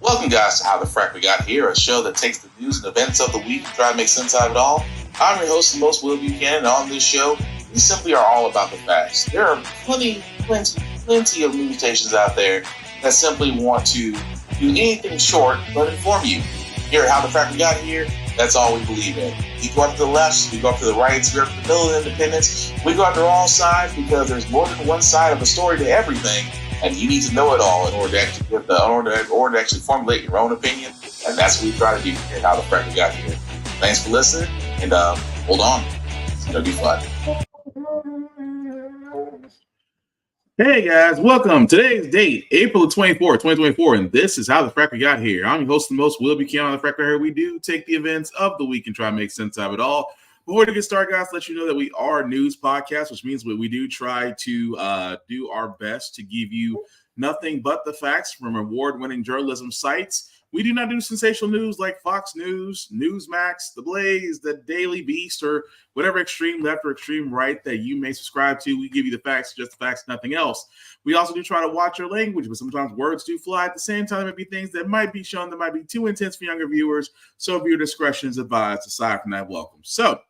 Welcome, guys, to How the Frack We Got Here, a show that takes the news and events of the week and try to make sense out of it all. I'm your host, the most Will Buchanan, and on this show, we simply are all about the facts. There are plenty of news stations out there that simply want to do anything short but inform you. Here at How the Frack We Got Here, that's all we believe in. We go after the lefts, we go after the rights, we go after the middle and independents, we go after all sides because there's more than one side of a story to everything. And you need to know it all in order to actually formulate your own opinion. And that's what we try to do here at How the Frack We Got Here. Thanks for listening, and hold on. It's going to be fun. Hey, guys. Welcome. Today's date, April 24th, 2024, and this is How the Frack We Got Here. I'm your host, the most Will Buchanan on the Frack We Got Here. We do take the events of the week and try to make sense of it all. Before we get started, guys, let you know that we are a news podcast, which means we do try to do our best to give you nothing but the facts from award-winning journalism sites. We do not do sensational news like Fox News, Newsmax, The Blaze, The Daily Beast, or whatever extreme left or extreme right that you may subscribe to. We give you the facts, just the facts, nothing else. We also do try to watch your language, but sometimes words do fly. At the same time, there might be things that might be shown that might be too intense for younger viewers, so viewer discretion is advised. Aside from that, welcome. So,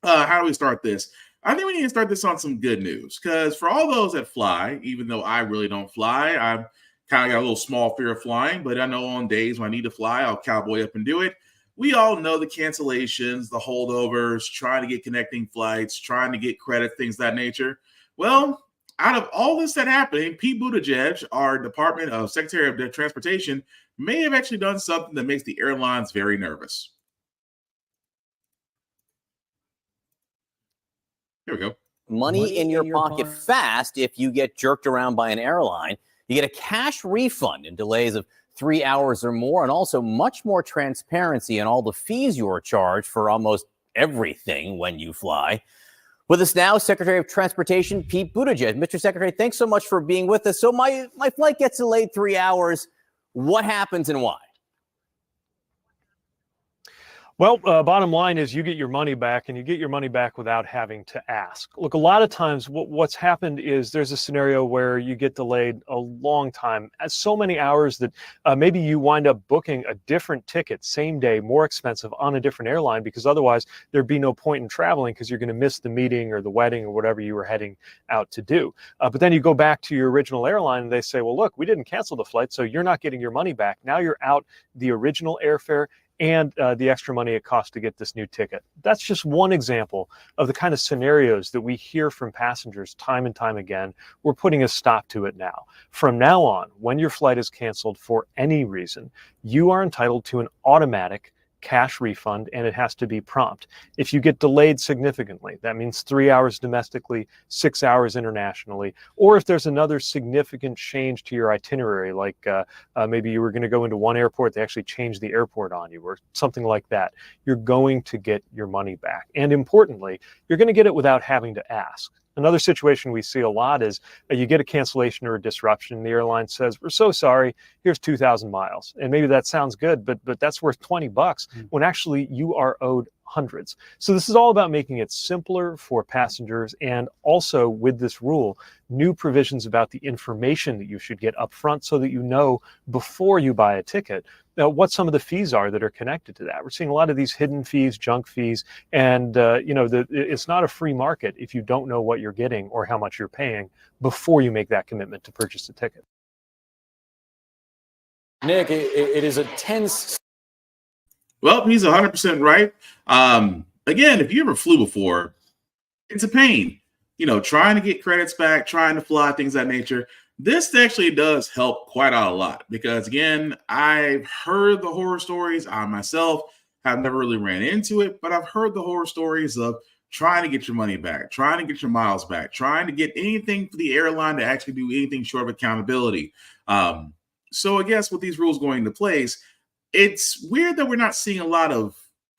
how do we start this? I think we need to start this on some good news, because for all those that fly, even though I really don't fly, I've kind of got a little small fear of flying, but I know on days when I need to fly, I'll cowboy up and do it. We all know the cancellations, the holdovers, trying to get connecting flights, trying to get credit, things of that nature. Well, out of all this that happened, Pete Buttigieg, our Department of Secretary of Transportation, may have actually done something that makes the airlines very nervous. Here we go. Money in your pocket fast if you get jerked around by an airline. You get a cash refund in delays of 3 hours or more, and also much more transparency in all the fees you are charged for almost everything when you fly. With us now, Secretary of Transportation Pete Buttigieg. Mr. Secretary, thanks so much for being with us. So my flight gets delayed 3 hours. What happens and why? Well, bottom line is you get your money back, and you get your money back without having to ask. Look, a lot of times what's happened is there's a scenario where you get delayed a long time, so many hours that maybe you wind up booking a different ticket, same day, more expensive on a different airline, because otherwise there'd be no point in traveling because you're going to miss the meeting or the wedding or whatever you were heading out to do. But then you go back to your original airline and they say, well, look, we didn't cancel the flight, so you're not getting your money back. Now you're out the original airfare and the extra money it costs to get this new ticket. That's just one example of the kind of scenarios that we hear from passengers time and time again. We're putting a stop to it now. From now on, when your flight is canceled for any reason, you are entitled to an automatic cash refund, and it has to be prompt. If you get delayed significantly, that means 3 hours domestically, 6 hours internationally, or if there's another significant change to your itinerary, like maybe you were going to go into one airport, they actually changed the airport on you, or something like that, you're going to get your money back. And importantly, you're going to get it without having to ask. Another situation we see a lot is you get a cancellation or a disruption. The airline says, we're so sorry, here's 2,000 miles. And maybe that sounds good, but that's worth $20 when actually you are owed hundreds. So this is all about making it simpler for passengers, and also with this rule, new provisions about the information that you should get up front so that you know before you buy a ticket what some of the fees are that are connected to that. We're seeing a lot of these hidden fees, junk fees, and it's not a free market if you don't know what you're getting or how much you're paying before you make that commitment to purchase a ticket. Nick, it is a tense. Well, he's 100% right. Again, if you ever flew before, it's a pain. Trying to get credits back, trying to fly, things of that nature. This actually does help quite a lot because, again, I've heard the horror stories. I myself have never really ran into it, but I've heard the horror stories of trying to get your money back, trying to get your miles back, trying to get anything for the airline to actually do anything short of accountability. So I guess with these rules going into place, it's weird that we're not seeing a lot of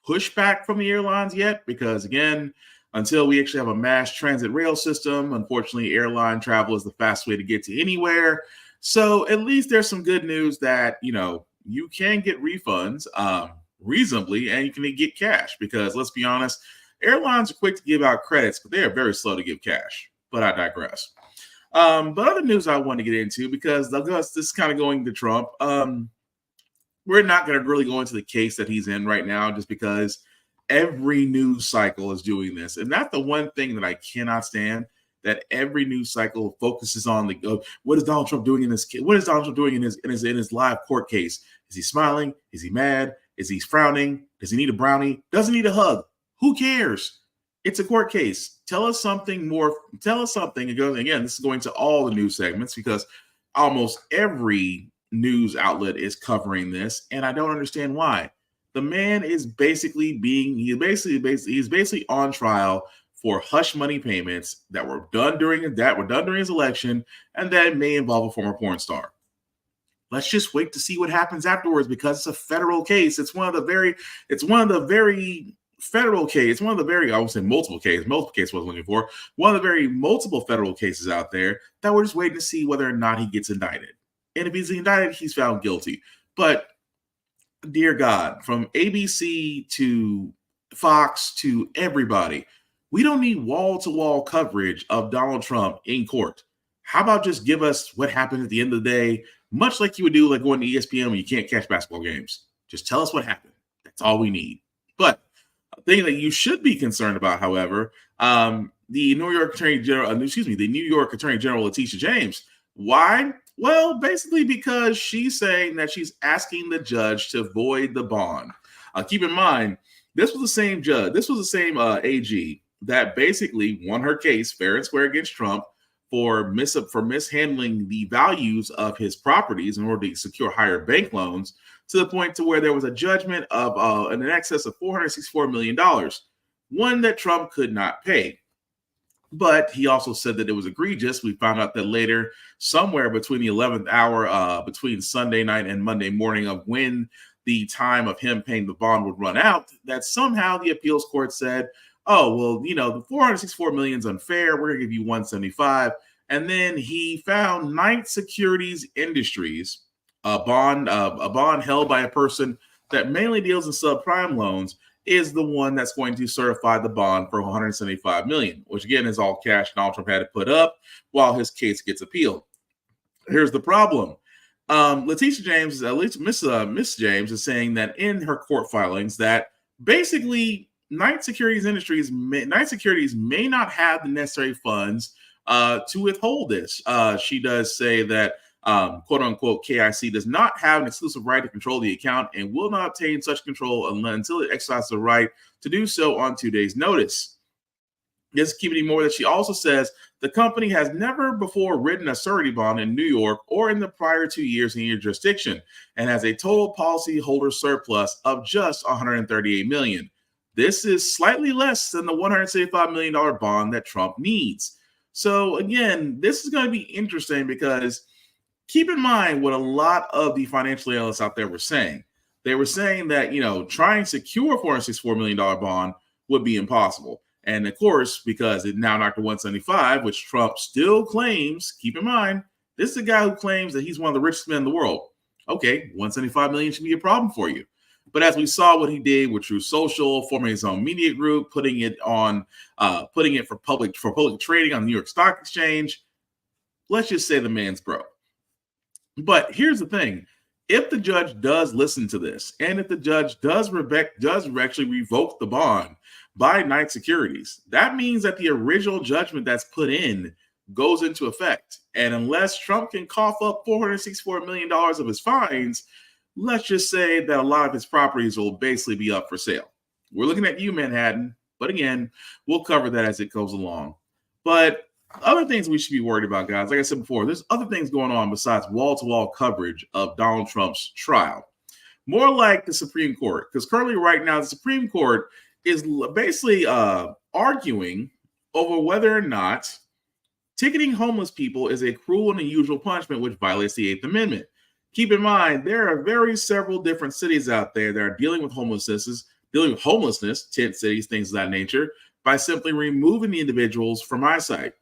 pushback from the airlines yet because, again, until we actually have a mass transit rail system, unfortunately, airline travel is the fastest way to get to anywhere. So at least there's some good news that, you can get refunds reasonably and you can get cash because, let's be honest, airlines are quick to give out credits, but they are very slow to give cash. But I digress. But other news I want to get into because this is kind of going to Trump. we're not going to really go into the case that he's in right now, just because every news cycle is doing this. And that's the one thing that I cannot stand, that every news cycle focuses on what is Donald Trump doing in this? What is Donald Trump doing in his live court case? Is he smiling? Is he mad? Is he frowning? Does he need a brownie? Does he need a hug? Who cares? It's a court case. Tell us something more. Tell us something. Again, this is going to all the news segments, because almost every news outlet is covering this, and I don't understand why. The man is basically on trial for hush money payments that were done during his election, and that may involve a former porn star. Let's just wait to see what happens afterwards, because it's a federal case. It's one of the very federal case. It's one of the very, I would say multiple cases what I was looking for. One of the very multiple federal cases out there that we're just waiting to see whether or not he gets indicted. And if he's indicted, he's found guilty. But dear God, from ABC to Fox to everybody, we don't need wall-to-wall coverage of Donald Trump in court. How about just give us what happened at the end of the day, much like you would do like going to ESPN when you can't catch basketball games. Just tell us what happened. That's all we need. But a thing that you should be concerned about, however, the New York Attorney General Letitia James. Why? Well, basically because she's saying that she's asking the judge to void the bond. Keep in mind, this was the same judge. This was the same AG that basically won her case fair and square against Trump for mishandling the values of his properties in order to secure higher bank loans, to the point to where there was a judgment of in excess of $464 million, one that Trump could not pay. But he also said that it was egregious. We found out that later, somewhere between the 11th hour, between Sunday night and Monday morning, of when the time of him paying the bond would run out, that somehow the appeals court said, oh, well, the $464 million is unfair. We're going to give you $175. And then he found Knight Securities Industries, a bond held by a person that mainly deals in subprime loans, is the one that's going to certify the bond for $175 million, which again is all cash Donald Trump had to put up while his case gets appealed. Here's the problem. Letitia James, at least Miss James, is saying that in her court filings that basically Knight Securities may not have the necessary funds to withhold this. She does say that quote unquote KIC does not have an exclusive right to control the account and will not obtain such control until it exercises the right to do so on 2 days' notice. Just keep it more that she also says the company has never before written a surety bond in New York or in the prior 2 years in your jurisdiction, and has a total policyholder surplus of just $138 million. This is slightly less than the $175 million bond that Trump needs. So again, this is going to be interesting, because keep in mind what a lot of the financial analysts out there were saying. They were saying that, trying to secure a $464 million bond would be impossible. And of course, because it now knocked to 175, which Trump still claims, keep in mind, this is a guy who claims that he's one of the richest men in the world. Okay, 175 million should be a problem for you. But as we saw what he did with True Social, forming his own media group, putting it for public trading on the New York Stock Exchange, let's just say the man's broke. But here's the thing. If the judge does listen to this, and if the judge does actually revoke the bond by Knight Securities, that means that the original judgment that's put in goes into effect. And unless Trump can cough up $464 million of his fines, let's just say that a lot of his properties will basically be up for sale. We're looking at you, Manhattan. But again, we'll cover that as it goes along. But other things we should be worried about, guys, like I said before, there's other things going on besides wall-to-wall coverage of Donald Trump's trial. More like the Supreme Court, because currently right now the Supreme Court is basically arguing over whether or not ticketing homeless people is a cruel and unusual punishment which violates the Eighth Amendment. Keep in mind, there are several different cities out there that are dealing with homelessness, tent cities, things of that nature, by simply removing the individuals from eyesight.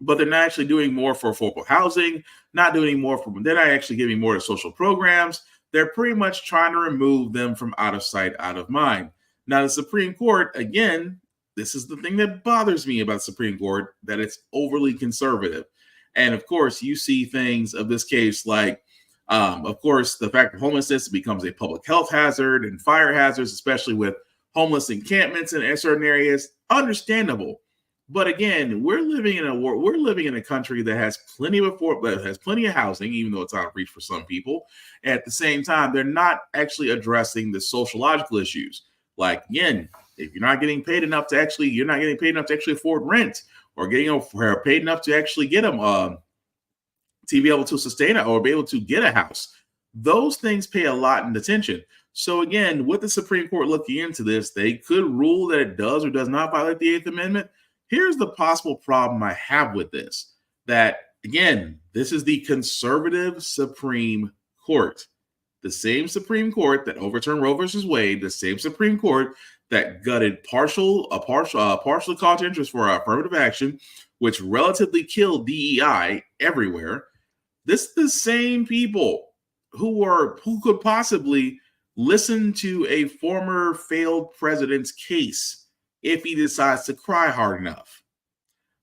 But they're not actually doing more for affordable housing, they're not actually giving more to social programs. They're pretty much trying to remove them from out of sight, out of mind. Now, the Supreme Court, again, this is the thing that bothers me about the Supreme Court, that it's overly conservative. And of course, you see things of this case like Of course, the fact that homelessness becomes a public health hazard and fire hazards, especially with homeless encampments in certain areas, understandable. But again, we're living in a country that has plenty of housing, even though it's out of reach for some people. At the same time, they're not actually addressing the sociological issues. Like, again, if you're not getting paid enough to actually afford rent, or getting paid enough to actually get them to be able to sustain it or be able to get a house, those things pay a lot in attention. So again, with the Supreme Court looking into this, they could rule that it does or does not violate the Eighth Amendment. Here's the possible problem I have with this. That, again, this is the conservative Supreme Court. The same Supreme Court that overturned Roe versus Wade, the same Supreme Court that gutted partial college interest for affirmative action, which relatively killed DEI everywhere. This is the same people who could possibly listen to a former failed president's case if he decides to cry hard enough.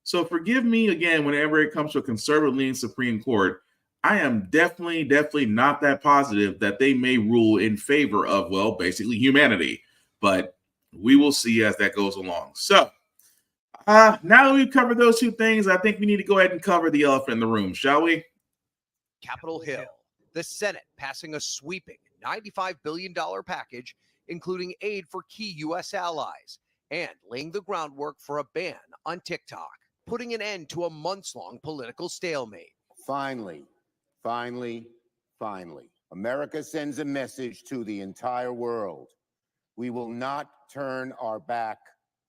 So forgive me again, whenever it comes to a conservative-leaning Supreme Court, I am definitely not that positive that they may rule in favor of, well, basically humanity. But we will see as that goes along. So now that we've covered those two things, I think we need to go ahead and cover the elephant in the room, shall we? Capitol Hill, the Senate passing a sweeping $95 billion package, including aid for key U.S. allies, and laying the groundwork for a ban on TikTok, putting an end to a months-long political stalemate. Finally, America sends a message to the entire world. We will not turn our back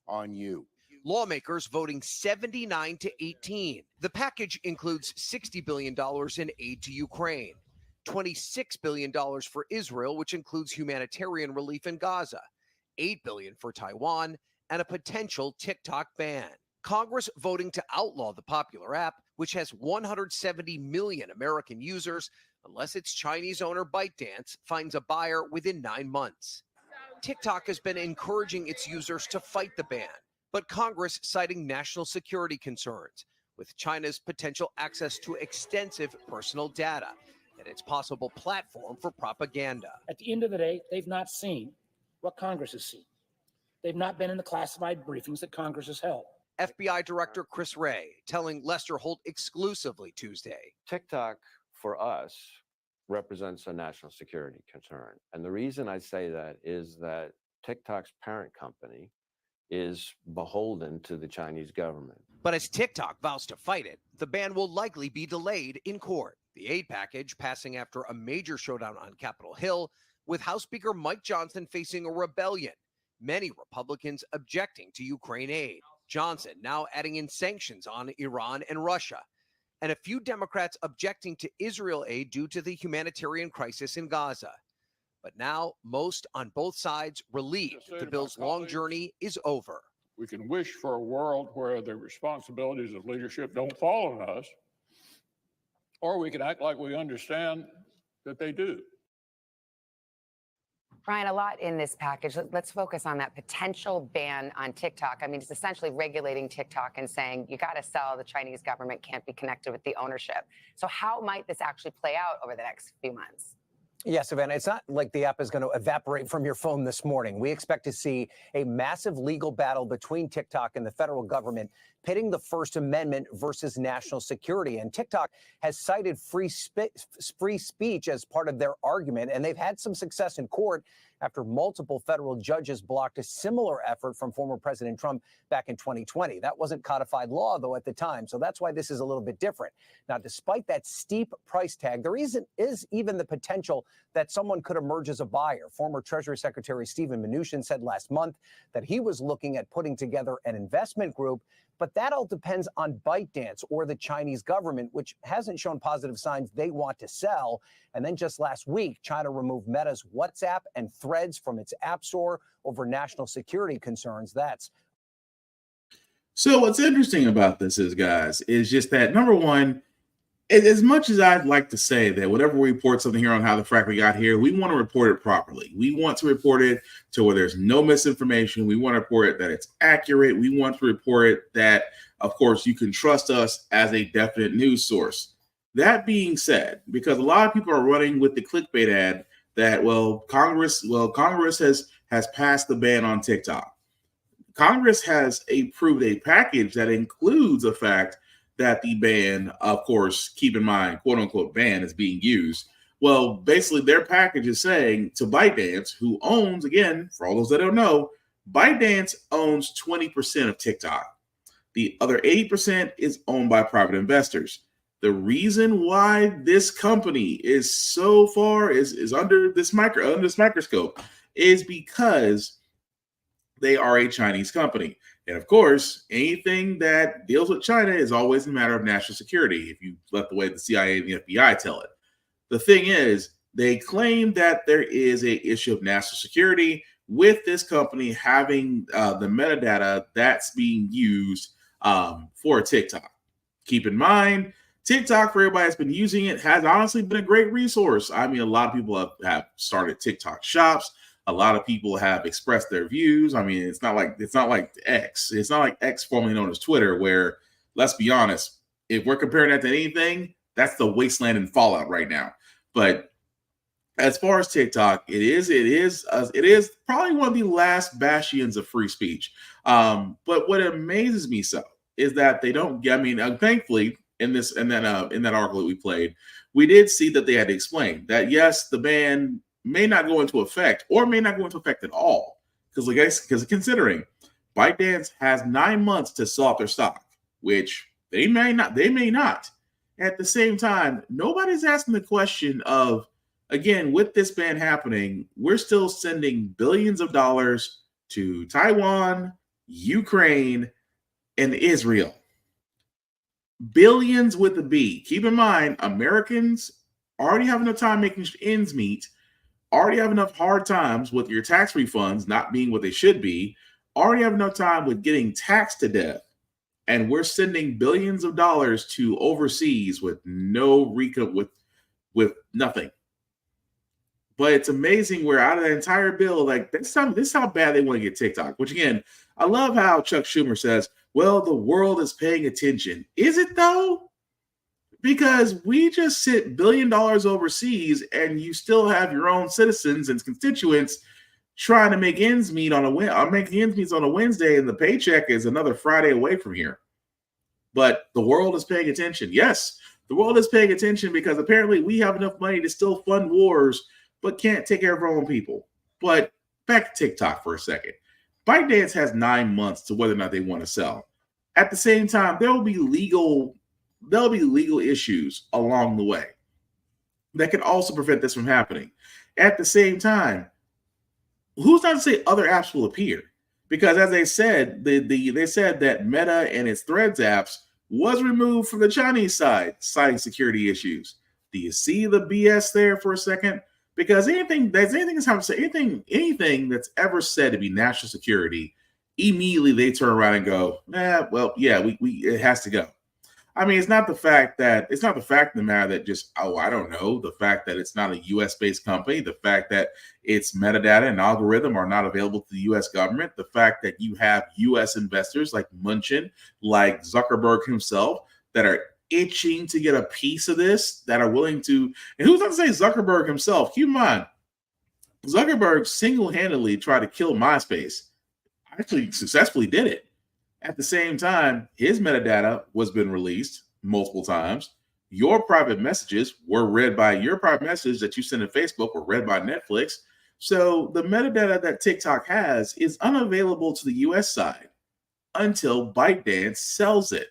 on you. Lawmakers voting 79-18. The package includes $60 billion in aid to Ukraine, $26 billion for Israel, which includes humanitarian relief in Gaza, $8 billion for Taiwan, and a potential TikTok ban. Congress voting to outlaw the popular app, which has 170 million American users, unless its Chinese owner ByteDance finds a buyer within 9 months. TikTok has been encouraging its users to fight the ban, but Congress citing national security concerns with China's potential access to extensive personal data and its possible platform for propaganda. At the end of the day, they've not seen what Congress has seen. They've not been in the classified briefings that Congress has held. FBI Director Chris Wray telling Lester Holt exclusively Tuesday. TikTok, for us, represents a national security concern. And the reason I say that is that TikTok's parent company is beholden to the Chinese government. But as TikTok vows to fight it, the ban will likely be delayed in court. The aid package passing after a major showdown on Capitol Hill, with House Speaker Mike Johnson facing a rebellion, many Republicans objecting to Ukraine aid. Johnson now adding in sanctions on Iran and Russia, and a few Democrats objecting to Israel aid due to the humanitarian crisis in Gaza. But now, most on both sides relieved the bill's long journey is over. We can wish for a world where the responsibilities of leadership don't fall on us, or we can act like we understand that they do. Ryan, a lot in this package. Let's focus on that potential ban on TikTok. I mean, it's essentially regulating TikTok and saying you got to sell, the Chinese government can't be connected with the ownership. So how might this actually play out over the next few months? Yes, Savannah, it's not like the app is going to evaporate from your phone this morning. We expect to see a massive legal battle between TikTok and the federal government, pitting the First Amendment versus national security. And TikTok has cited free speech as part of their argument, and they've had some success in court after multiple federal judges blocked a similar effort from former President Trump back in 2020. That wasn't codified law, though, at the time. So that's why this is a little bit different. Now, despite that steep price tag, there is even the potential that someone could emerge as a buyer. Former Treasury Secretary Steven Mnuchin said last month that he was looking at putting together an investment group, but that all depends on ByteDance or the Chinese government, which hasn't shown positive signs they want to sell. And then just last week, China removed Meta's WhatsApp and Threads from its app store over national security concerns. So what's interesting about this is, guys, is just that, number one, as much as I'd like to say that whenever we report something here on How the Frack We Got Here, we want to report it properly. We want to report it to where there's no misinformation. We want to report it that it's accurate. We want to report it that, of course, you can trust us as a definite news source. That being said, because a lot of people are running with the clickbait ad that Congress has passed the ban on TikTok. Congress has approved a package that includes the fact that the ban, of course, keep in mind, quote unquote ban is being used. Well, basically their package is saying to ByteDance, who owns, again, for all those that don't know, ByteDance owns 20% of TikTok. The other 80% is owned by private investors. The reason why this company is so far is under this microscope is because they are a Chinese company. And of course, anything that deals with China is always a matter of national security, if you let the way the CIA and the FBI tell it. The thing is, they claim that there is an issue of national security with this company having the metadata that's being used for TikTok. Keep in mind, TikTok, for everybody that's been using it, has honestly been a great resource. I mean, a lot of people have started TikTok shops. A lot of people have expressed their views. I mean, it's not like X. It's not like X, formerly known as Twitter, where, let's be honest, if we're comparing that to anything, that's the wasteland and fallout right now. But as far as TikTok, it is probably one of the last bastions of free speech. But what amazes me so is that they don't. I mean, thankfully, in that article that we played, we did see that they had to explain that yes, the ban may not go into effect or may not go into effect at all, because considering ByteDance has 9 months to sell out their stock, which they may not. At the same time, nobody's asking the question of, again, with this ban happening, we're still sending billions of dollars to Taiwan, Ukraine, and Israel. Billions with a B. Keep in mind, Americans already have enough time making ends meet, already have enough hard times with your tax refunds not being what they should be, already have enough time with getting taxed to death. And we're sending billions of dollars to overseas with no with nothing. But it's amazing where out of that entire bill, like this is how bad they want to get TikTok. Which again, I love how Chuck Schumer says, well, the world is paying attention. Is it though? Because we just sent $1 billion overseas and you still have your own citizens and constituents trying to make ends meet on a Wednesday, and the paycheck is another Friday away from here. But the world is paying attention. Yes, the world is paying attention because apparently we have enough money to still fund wars, but can't take care of our own people. But back to TikTok for a second. ByteDance has 9 months to whether or not they want to sell. At the same time, there'll be legal issues along the way that can also prevent this from happening. At the same time, who's not to say other apps will appear? Because as they said, they said that Meta and its Threads apps was removed from the Chinese side, citing security issues. Do you see the BS there for a second? Because anything that's ever said to be national security, immediately they turn around and go, it has to go. I mean, it's not the fact of the matter that just, I don't know, the fact that it's not a US-based company, the fact that its metadata and algorithm are not available to the US government, the fact that you have US investors like Munchin, like Zuckerberg himself, that are itching to get a piece of this, that are willing to, and who's not to say Zuckerberg himself? Keep in mind, Zuckerberg single-handedly tried to kill MySpace. Actually successfully did it. At the same time, his metadata was been released multiple times. Your private messages were read by your private messages that you sent to Facebook were read by Netflix. So the metadata that TikTok has is unavailable to the US side until ByteDance sells it.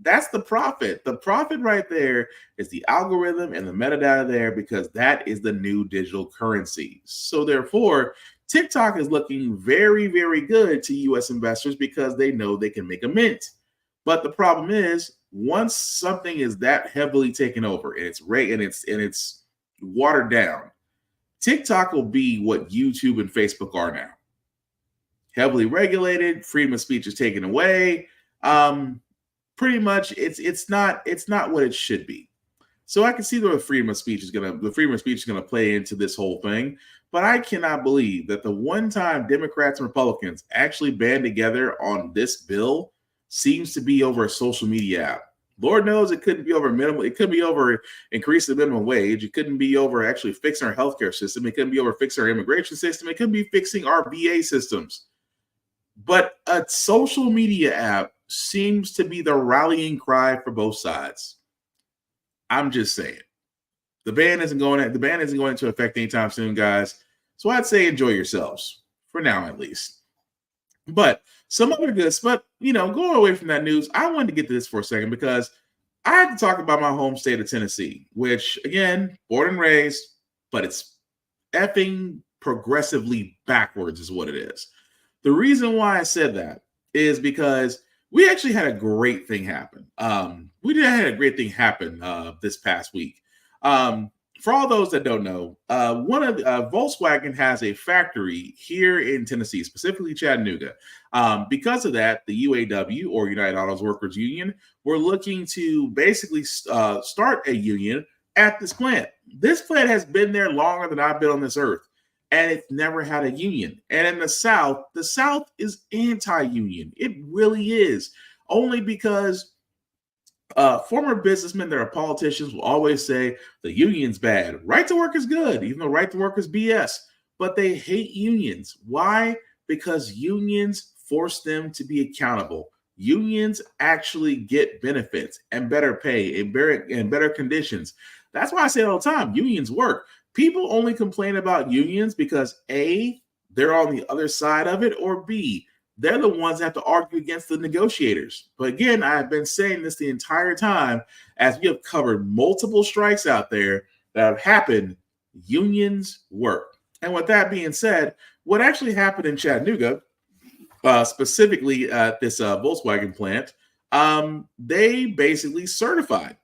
That's the profit. The profit right there is the algorithm and the metadata there, because that is the new digital currency. So therefore, TikTok is looking very, very good to US investors because they know they can make a mint. But the problem is, once something is that heavily taken over and it's watered down, TikTok will be what YouTube and Facebook are now. Heavily regulated, freedom of speech is taken away. Pretty much it's not what it should be. So I can see the freedom of speech is gonna play into this whole thing. But I cannot believe that the one time Democrats and Republicans actually band together on this bill seems to be over a social media app. Lord knows it couldn't be over minimum. It could be over increasing the minimum wage. It couldn't be over actually fixing our healthcare system. It couldn't be over fixing our immigration system. It could be fixing our VA systems. But a social media app seems to be the rallying cry for both sides. I'm just saying. The ban isn't going into effect anytime soon, guys. So I'd say enjoy yourselves for now, at least. But some other goods, but going away from that news, I wanted to get to this for a second because I have to talk about my home state of Tennessee, which again, born and raised, but it's effing progressively backwards is what it is. The reason why I said that is because we actually had a great thing happen. This past week. For all those that don't know, Volkswagen has a factory here in Tennessee, specifically Chattanooga. Because of that, the UAW, or United Auto Workers Union, were looking to basically start a union at this plant. This plant has been there longer than I've been on this earth, and it's never had a union. And in the South is anti-union. It really is, only because former businessmen that are politicians will always say the union's bad. Right to work is good, even though right to work is BS. But they hate unions. Why? Because unions force them to be accountable. Unions actually get benefits and better pay and better conditions. That's why I say it all the time. Unions work. People only complain about unions because A, they're on the other side of it, or B, they're the ones that have to argue against the negotiators. But again, I've been saying this the entire time as we have covered multiple strikes out there that have happened. Unions work. And with that being said, what actually happened in Chattanooga, specifically at this Volkswagen plant, they basically certified.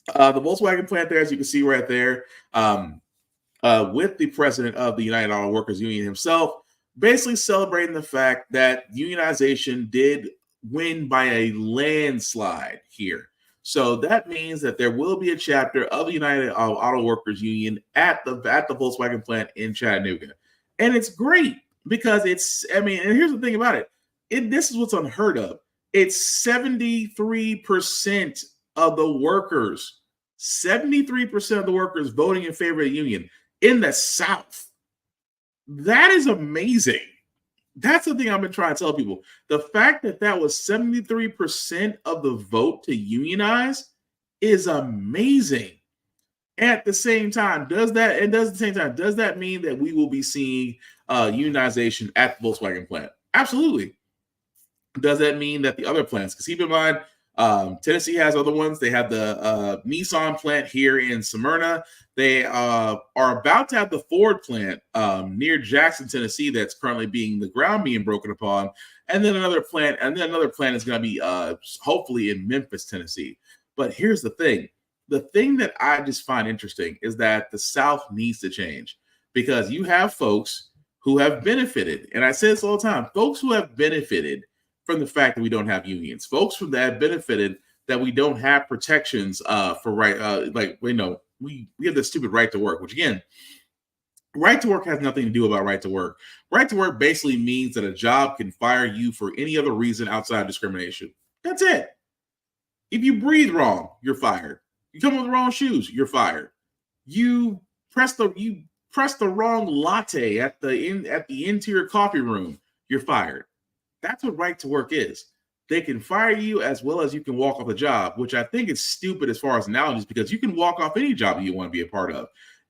The Volkswagen plant there, as you can see right there, with the president of the United Auto Workers Union himself, basically celebrating the fact that unionization did win by a landslide here. So that means that there will be a chapter of the United Auto Workers Union at the Volkswagen plant in Chattanooga. And it's great because and here's the thing about it. This is what's unheard of. It's 73% of the workers, 73% of the workers voting in favor of the union in the South. That is amazing. That's the thing I've been trying to tell people. The fact that was 73% of the vote to unionize is amazing. At the same time, does that mean that we will be seeing unionization at the Volkswagen plant? Absolutely. Does that mean that the other plants, because keep in mind, Tennessee has other ones. They have the Nissan plant here in Smyrna. They are about to have the Ford plant near Jackson, Tennessee, that's currently the ground being broken upon. And then another plant is going to be hopefully in Memphis, Tennessee. But here's the thing. The thing that I just find interesting is that the South needs to change, because you have folks who have benefited. And I say this all the time, folks who have benefited from the fact that we don't have unions, folks from that benefited that we don't have protections for right. We have this stupid right to work, which again, right to work has nothing to do about right to work. Right to work basically means that a job can fire you for any other reason outside of discrimination. That's it. If you breathe wrong, you're fired. You come with the wrong shoes, you're fired. You press the wrong latte at the interior coffee room, you're fired. That's what right to work is. They can fire you as well as you can walk off a job, which I think is stupid as far as analogies, because you can walk off any job that you want to be a part of.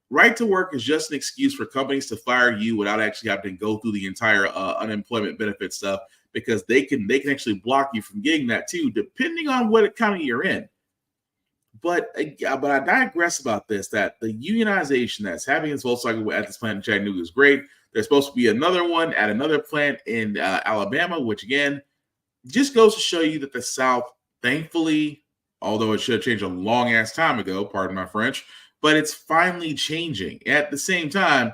Right to work is just an excuse for companies to fire you without actually having to go through the entire unemployment benefit stuff, because they can actually block you from getting that too, depending on what county you're in. But I digress about this, that the unionization that's happening in Volkswagen at this plant in Chattanooga is great. There's supposed to be another one at another plant in Alabama, which again, just goes to show you that the South, thankfully, although it should have changed a long ass time ago, pardon my French, but it's finally changing. At the same time,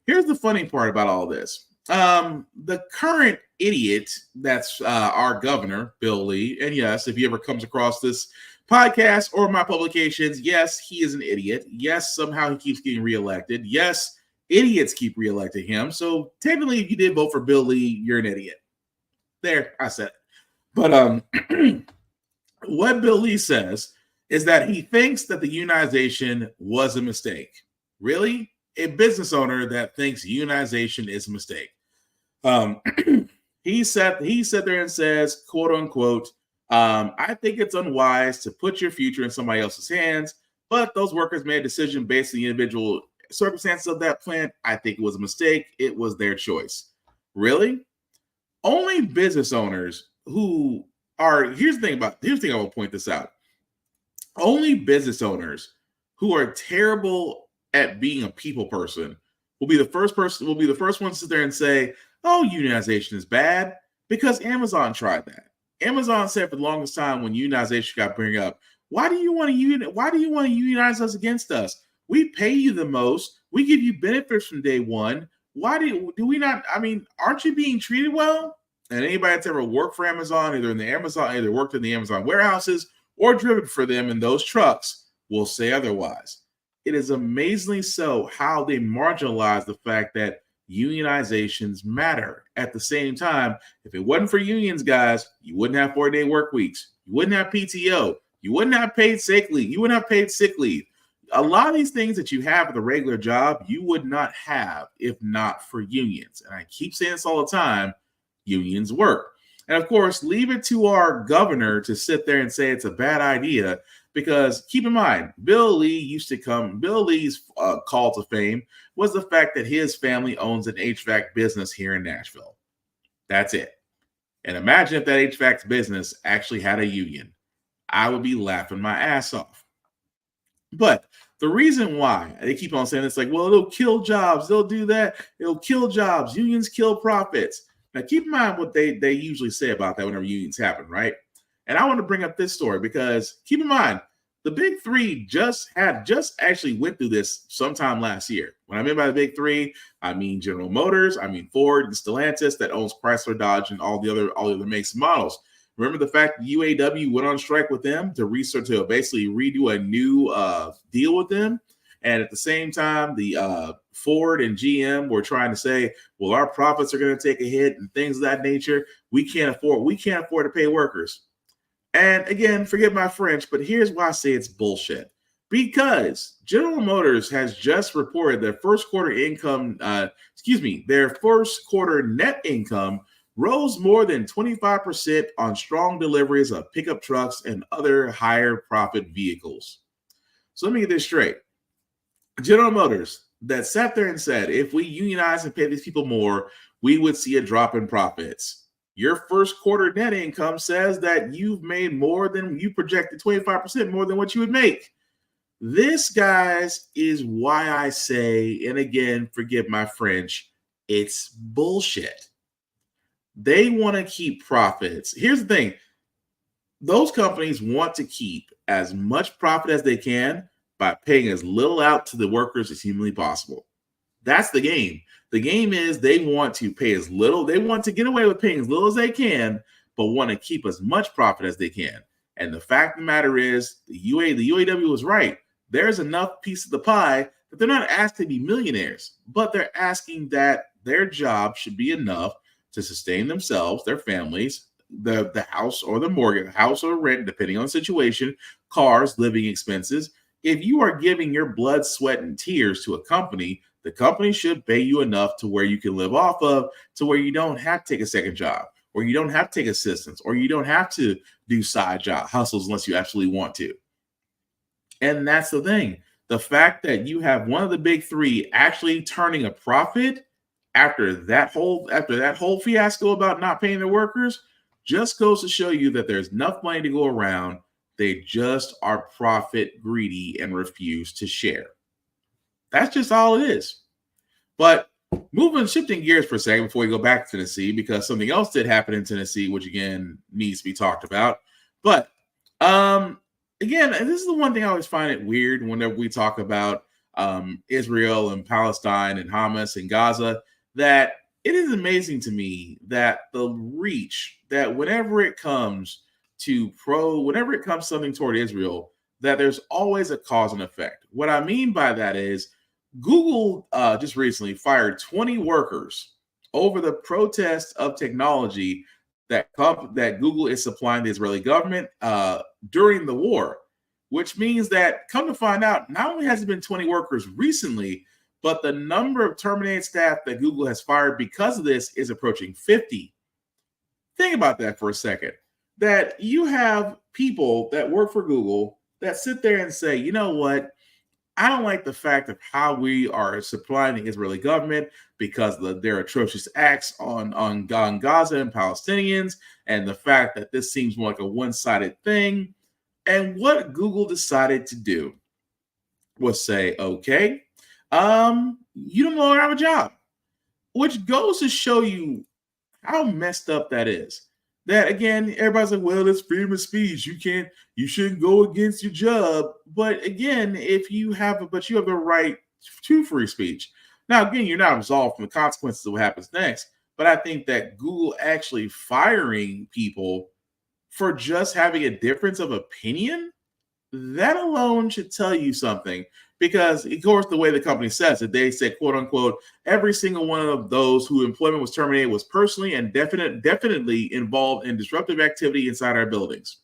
here's the funny part about all this. The current idiot that's our governor, Bill Lee, and yes, if he ever comes across this podcast or my publications, yes, he is an idiot. Yes, somehow he keeps getting reelected. Yes, idiots keep reelecting him. So technically, if you did vote for Bill Lee, you're an idiot. There, I said it. But what Bill Lee says is that he thinks that the unionization was a mistake. Really? A business owner that thinks unionization is a mistake. He sat there and says, quote unquote, I think it's unwise to put your future in somebody else's hands, but those workers made a decision based on the individual circumstances of that plant. I think it was a mistake. It was their choice. Really? Only business owners who are, here's the thing I will point this out. Only business owners who are terrible at being a people person will be the first one to sit there and say, oh, unionization is bad, because Amazon tried that. Amazon said for the longest time when unionization got bring up, why do you want to unionize us against us? We pay you the most. We give you benefits from day one. Why do we not? I mean, aren't you being treated well? And anybody that's ever worked for Amazon, either worked in the Amazon warehouses or driven for them in those trucks, will say otherwise. It is amazingly so how they marginalize the fact that unionizations matter. At the same time, if it wasn't for unions, guys, you wouldn't have 4-day work weeks. You wouldn't have PTO. You wouldn't have paid sick leave. You wouldn't have paid sick leave. A lot of these things that you have at the regular job, you would not have if not for unions. And I keep saying this all the time, unions work. And of course, leave it to our governor to sit there and say it's a bad idea, because keep in mind, Bill Lee's call to fame was the fact that his family owns an HVAC business here in Nashville. That's it. And imagine if that HVAC business actually had a union. I would be laughing my ass off. But the reason why they keep on saying it's like, well, it'll kill jobs. They'll do that. It'll kill jobs. Unions kill profits. Now, keep in mind what they usually say about that whenever unions happen, right? And I want to bring up this story because keep in mind, the big three just actually went through this sometime last year. When I mean by the big three, I mean General Motors, I mean Ford and Stellantis that owns Chrysler, Dodge, and all the other makes and models. Remember the fact that UAW went on strike with them to basically redo a new deal with them. And at the same time, the Ford and GM were trying to say, well, our profits are going to take a hit and things of that nature. We can't afford to pay workers. And again, forgive my French, but here's why I say it's bullshit. Because General Motors has just reported their first quarter net income rose more than 25% on strong deliveries of pickup trucks and other higher profit vehicles. So let me get this straight. General Motors that sat there and said, if we unionize and pay these people more, we would see a drop in profits. Your first quarter net income says that you've made more than you projected, 25% more than what you would make. This, guys, is why I say, and again, forgive my French, it's bullshit. They want to keep profits. Here's the thing. Those companies want to keep as much profit as they can by paying as little out to the workers as humanly possible. That's the game. The game is they want to pay as little. They want to get away with paying as little as they can, but want to keep as much profit as they can. And the fact of the matter is, the UAW was right. There's enough piece of the pie that they're not asked to be millionaires, but they're asking that their job should be enough to sustain themselves, their families, the house or the mortgage, house or rent, depending on the situation, cars, living expenses. If you are giving your blood, sweat, and tears to a company, the company should pay you enough to where you can live off of, to where you don't have to take a second job, or you don't have to take assistance, or you don't have to do side job hustles unless you absolutely want to. And that's the thing. The fact that you have one of the big three actually turning a profit after that whole fiasco about not paying their workers just goes to show you that there's enough money to go around. They just are profit greedy and refuse to share. That's just all it is. But shifting gears for a second before we go back to Tennessee, because something else did happen in Tennessee, which again needs to be talked about. But again, this is the one thing I always find it weird whenever we talk about Israel and Palestine and Hamas and Gaza, that it is amazing to me that the reach that whenever it comes something toward Israel, that there's always a cause and effect. What I mean by that is Google just recently fired 20 workers over the protest of technology that Google is supplying the Israeli government. during the war, which means that, come to find out, not only has it been 20 workers recently, but the number of terminated staff that Google has fired because of this is approaching 50. Think about that for a second. That you have people that work for Google that sit there and say, you know what? I don't like the fact of how we are supplying the Israeli government because of their atrocious acts on Gaza and Palestinians, and the fact that this seems more like a one-sided thing. And what Google decided to do was say, okay, you no longer have a job, which goes to show you how messed up that is. That again, everybody's like, well, it's freedom of speech. You shouldn't go against your job. But again, you have the right to free speech. Now, again, you're not absolved from the consequences of what happens next. But I think that Google actually firing people for just having a difference of opinion, that alone should tell you something. Because, of course, the way the company says it, they say, quote unquote, every single one of those whose employment was terminated was personally and definitely involved in disruptive activity inside our buildings.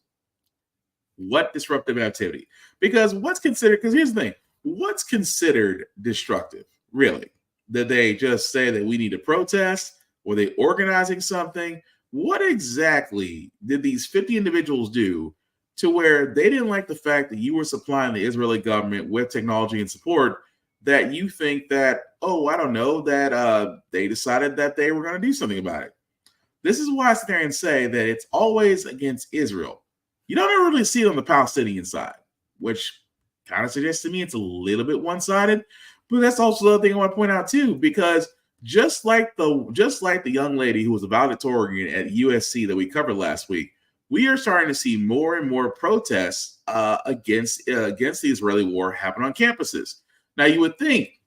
What disruptive activity? Because here's the thing, what's considered destructive, really? Did they just say that we need to protest? Were they organizing something? What exactly did these 50 individuals do to where they didn't like the fact that you were supplying the Israeli government with technology and support, that you think that, I don't know, that they decided that they were going to do something about it? This is why I sit there and say that it's always against Israel. You don't ever really see it on the Palestinian side, which kind of suggests to me it's a little bit one-sided. But that's also the other thing I want to point out too, because just like the young lady who was a valedictorian at USC that we covered last week, we are starting to see more and more protests against the Israeli war happen on campuses. Now, you would think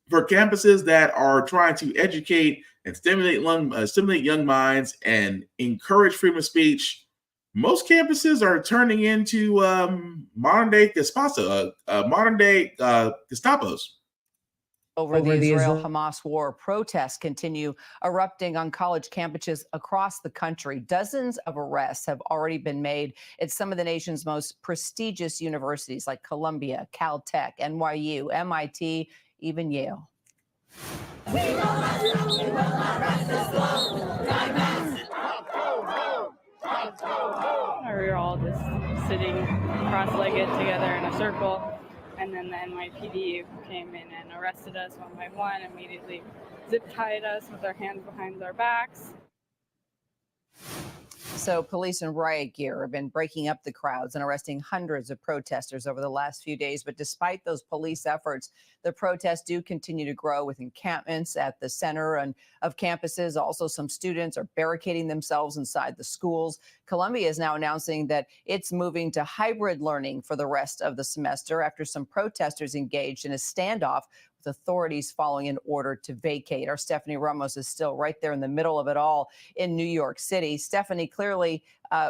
for campuses that are trying to educate and stimulate young minds and encourage freedom of speech, most campuses are turning into modern day Gestapos. Over the Israel-Hamas war, protests continue erupting on college campuses across the country. Dozens of arrests have already been made at some of the nation's most prestigious universities like Columbia, Caltech, NYU, MIT, even Yale. We will not rest this long. We were all just sitting cross-legged together in a circle. And then the NYPD came in and arrested us one by one, immediately zip-tied us with our hands behind our backs. So police in riot gear have been breaking up the crowds and arresting hundreds of protesters over the last few days. But despite those police efforts, the protests do continue to grow with encampments at the center and of campuses. Also, some students are barricading themselves inside the schools. Columbia is now announcing that it's moving to hybrid learning for the rest of the semester after some protesters engaged in a standoff with authorities following an order to vacate. Our Stephanie Ramos is still right there in the middle of it all in New York City. Stephanie, clearly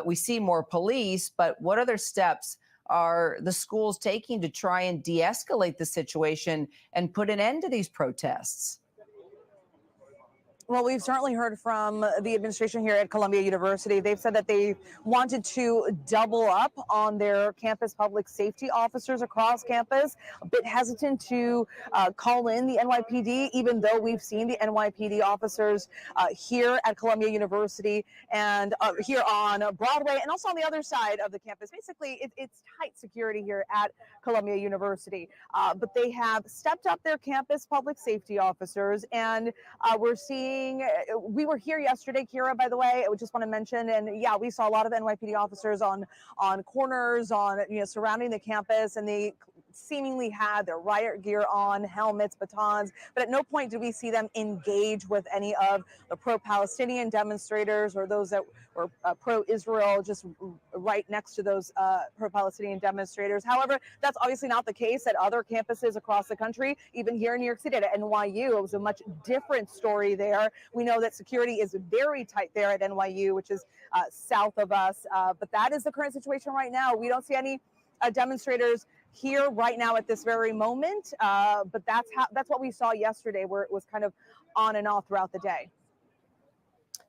we see more police, but what other steps are the schools taking to try and de-escalate the situation and put an end to these protests? Well, we've certainly heard from the administration here at Columbia University. They've said that they wanted to double up on their campus public safety officers across campus. A bit hesitant to call in the NYPD, even though we've seen the NYPD officers here at Columbia University and here on Broadway and also on the other side of the campus. Basically, it's tight security here at Columbia University. But they have stepped up their campus public safety officers, and we're seeing we were here yesterday, Kira, by the way, I just want to mention, and yeah, we saw a lot of NYPD officers on corners, surrounding the campus, and they seemingly had their riot gear on, helmets, batons, but at no point did we see them engage with any of the pro-Palestinian demonstrators or those that were pro-Israel, just right next to those pro-Palestinian demonstrators. However, that's obviously not the case at other campuses across the country. Even here in New York City at NYU, it was a much different story there. We know that security is very tight there at NYU, which is south of us, but that is the current situation right now. We don't see any demonstrators here right now at this very moment, but that's what we saw yesterday, where it was kind of on and off throughout the day.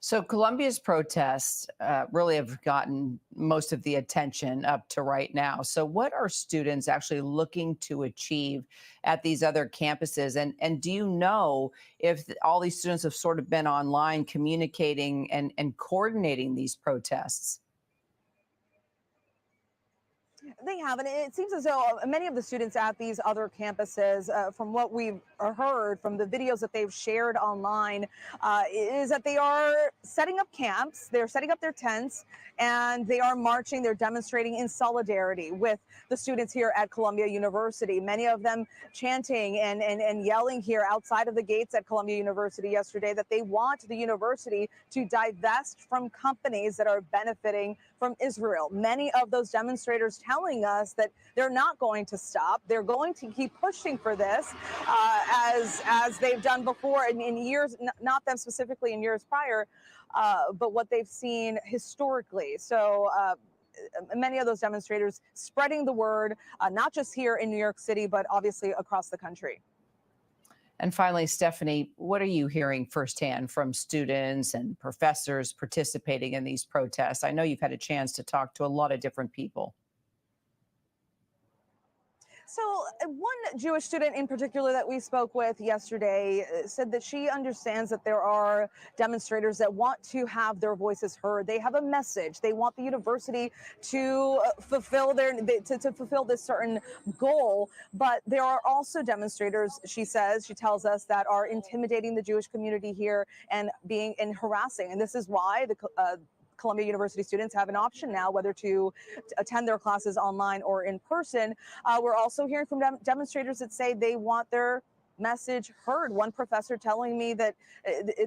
So Colombia's protests really have gotten most of the attention up to right now. So what are students actually looking to achieve at these other campuses? And do you know if all these students have sort of been online communicating and coordinating these protests? They have, and it seems as though many of the students at these other campuses, from what we've heard from the videos that they've shared online, is that they are setting up camps, they're setting up their tents, and they are marching, they're demonstrating in solidarity with the students here at Columbia University. Many of them chanting and yelling here outside of the gates at Columbia University yesterday that they want the university to divest from companies that are benefiting from Israel. Many of those demonstrators telling us that they're not going to stop. They're going to keep pushing for this as they've done before in years, not them specifically in years prior, but what they've seen historically. So many of those demonstrators spreading the word, not just here in New York City, but obviously across the country. And finally, Stephanie, what are you hearing firsthand from students and professors participating in these protests? I know you've had a chance to talk to a lot of different people. So one Jewish student in particular that we spoke with yesterday said that she understands that there are demonstrators that want to have their voices heard. They have a message. They want the university to fulfill to fulfill this certain goal. But there are also demonstrators, she tells us, that are intimidating the Jewish community here and harassing. And this is why the Columbia University students have an option now whether to attend their classes online or in person. We're also hearing from demonstrators that say they want their message heard. One professor telling me that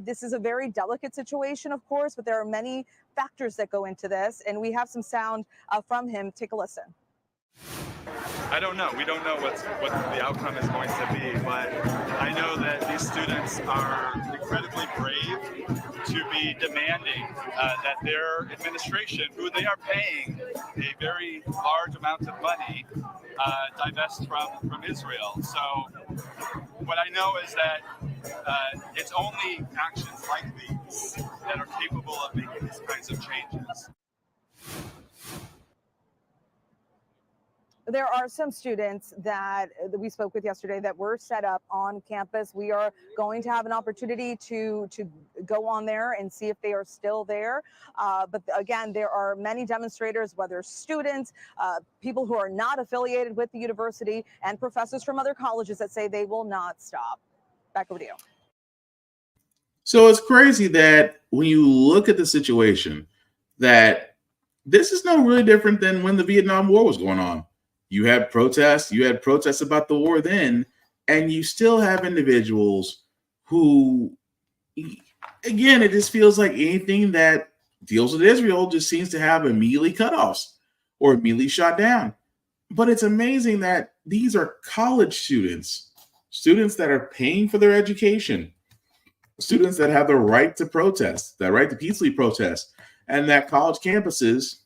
this is a very delicate situation, of course, but there are many factors that go into this. And we have some sound from him. Take a listen. I don't know. We don't know what the outcome is going to be, but I know that these students are incredibly brave to be demanding that their administration, who they are paying a very large amount of money, divest from Israel. So what I know is that it's only actions like these that are capable of making these kinds of changes. There are some students that we spoke with yesterday that were set up on campus. We are going to have an opportunity to go on there and see if they are still there. But again, there are many demonstrators, whether students, people who are not affiliated with the university, and professors from other colleges that say they will not stop. Back over to you. So it's crazy that when you look at the situation, that this is no really different than when the Vietnam War was going on. You had protests about the war then, and you still have individuals who, again, it just feels like anything that deals with Israel just seems to have immediately cutoffs or immediately shot down. But it's amazing that these are college students that are paying for their education, students that have the right to protest, that right to peacefully protest, and that college campuses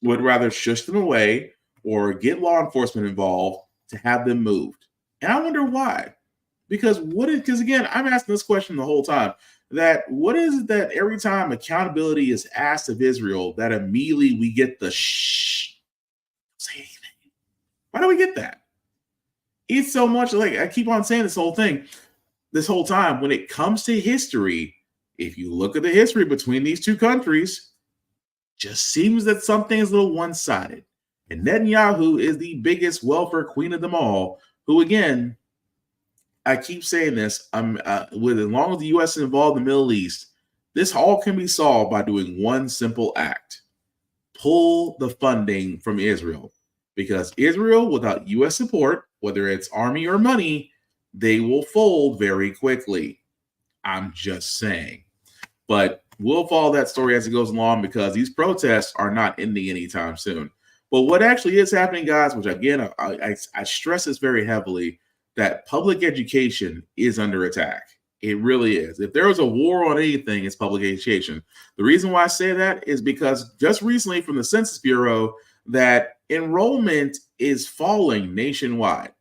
would rather shush them away or get law enforcement involved to have them moved. And I wonder why. Because again, I'm asking this question the whole time, that what is it that every time accountability is asked of Israel, that immediately we get the shh, don't say anything. Why do we get that? It's so much like, I keep on saying this whole time, when it comes to history, if you look at the history between these two countries, just seems that something is a little one-sided. And Netanyahu is the biggest welfare queen of them all, who, again, I keep saying this, with as long as the U.S. is involved in the Middle East, this all can be solved by doing one simple act. Pull the funding from Israel. Because Israel, without U.S. support, whether it's army or money, they will fold very quickly. I'm just saying. But we'll follow that story as it goes along, because these protests are not ending anytime soon. But what actually is happening, guys, which again, I stress this very heavily, that public education is under attack. It really is. If there was a war on anything, it's public education. The reason why I say that is because just recently from the Census Bureau, that enrollment is falling nationwide.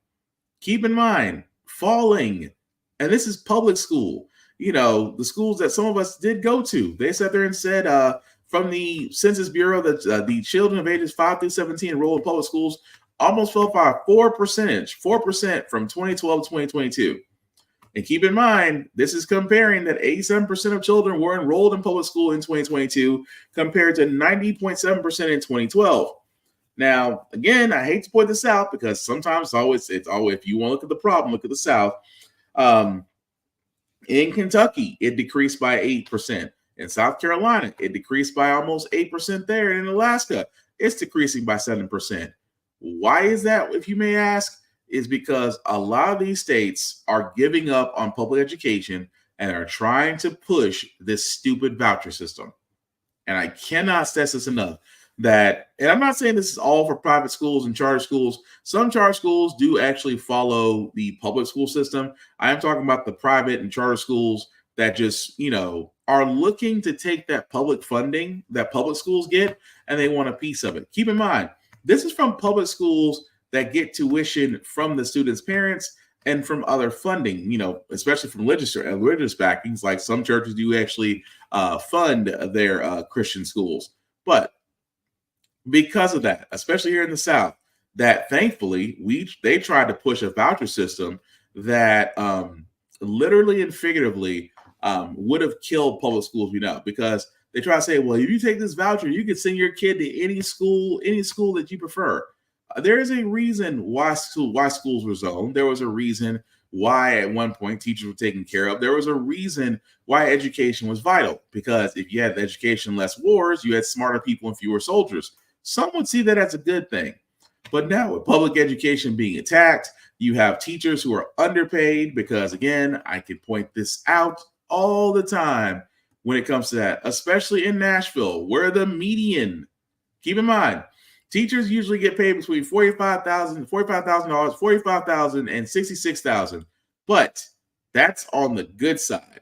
Keep in mind, falling. And this is public school. the schools that some of us did go to. They sat there and said, from the Census Bureau, that the children of ages 5 through 17 enrolled in public schools almost fell by 4% from 2012 to 2022. And keep in mind, this is comparing that 87% of children were enrolled in public school in 2022 compared to 90.7% in 2012. Now, again, I hate to point this out because sometimes it's always if you want to look at the problem, look at the South. In Kentucky, it decreased by 8%. In South Carolina, it decreased by almost 8% there. And in Alaska, it's decreasing by 7%. Why is that, if you may ask? Is because a lot of these states are giving up on public education and are trying to push this stupid voucher system. And I cannot stress this enough. And I'm not saying this is all for private schools and charter schools. Some charter schools do actually follow the public school system. I am talking about the private and charter schools that just, are looking to take that public funding that public schools get, and they want a piece of it. Keep in mind, this is from public schools that get tuition from the students' parents and from other funding, especially from religious backings, like some churches do actually fund their Christian schools. But because of that, especially here in the South, that thankfully they tried to push a voucher system that literally and figuratively would have killed public schools, because they try to say, well, if you take this voucher, you can send your kid to any school that you prefer. There is a reason why schools were zoned. There was a reason why at one point teachers were taken care of. There was a reason why education was vital, because if you had education, less wars, you had smarter people and fewer soldiers. Some would see that as a good thing. But now with public education being attacked, you have teachers who are underpaid because, again, I can point this out all the time when it comes to that, especially in Nashville, where the median, keep in mind, teachers usually get paid between $45,000 and $45,000 and $66,000, but that's on the good side.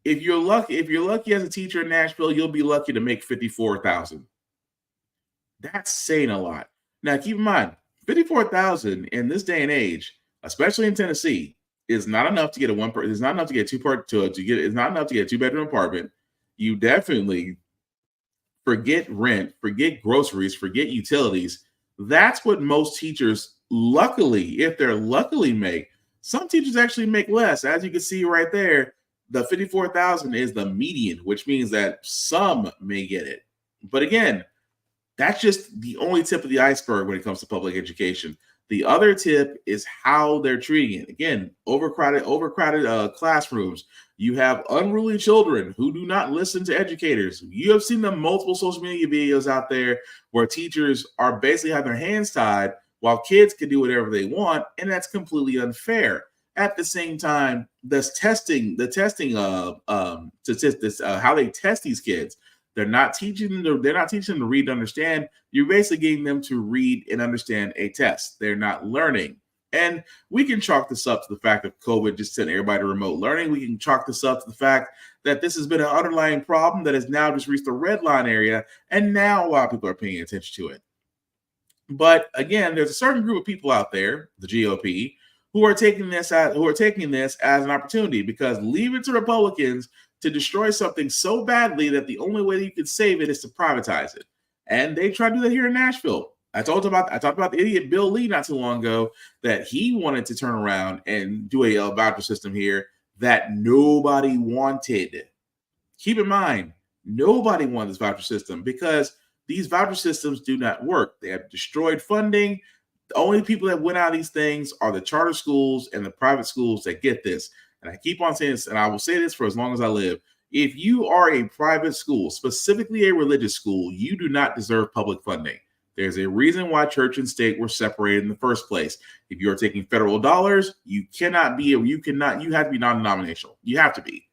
If you're lucky as a teacher in Nashville, you'll be lucky to make $54,000. That's saying a lot. Now, keep in mind, $54,000 in this day and age, especially in Tennessee, is not enough to get it's not enough to get it's not enough to get a 2-bedroom apartment. You definitely forget rent, forget groceries, forget utilities. That's what most teachers, luckily, if they're luckily make. Some teachers actually make less. As you can see right there, the $54,000 is the median, which means that some may get it. But again, that's just the only tip of the iceberg when it comes to public education. The other tip is how they're treating it. Again, overcrowded classrooms. You have unruly children who do not listen to educators. You have seen the multiple social media videos out there where teachers are basically have their hands tied while kids can do whatever they want, and that's completely unfair. At the same time, how they test these kids. They're not teaching them to read and understand. You're basically getting them to read and understand a test. They're not learning. And we can chalk this up to the fact of COVID just sent everybody to remote learning. We can chalk this up to the fact that this has been an underlying problem that has now just reached the red line area, and now a lot of people are paying attention to it. But again, there's a certain group of people out there, the GOP, who are taking this as an opportunity, because leave it to Republicans to destroy something so badly that the only way that you can save it is to privatize it. And they tried to do that here in Nashville. I talked about the idiot Bill Lee not too long ago, that he wanted to turn around and do a voucher system here that nobody wanted. Keep in mind, nobody wanted this voucher system because these voucher systems do not work. They have destroyed funding. The only people that win out of these things are the charter schools and the private schools that get this. And I keep on saying this, and I will say this for as long as I live. If you are a private school, specifically a religious school, you do not deserve public funding. There's a reason why church and state were separated in the first place. If you're taking federal dollars, you have to be non-denominational. You have to be.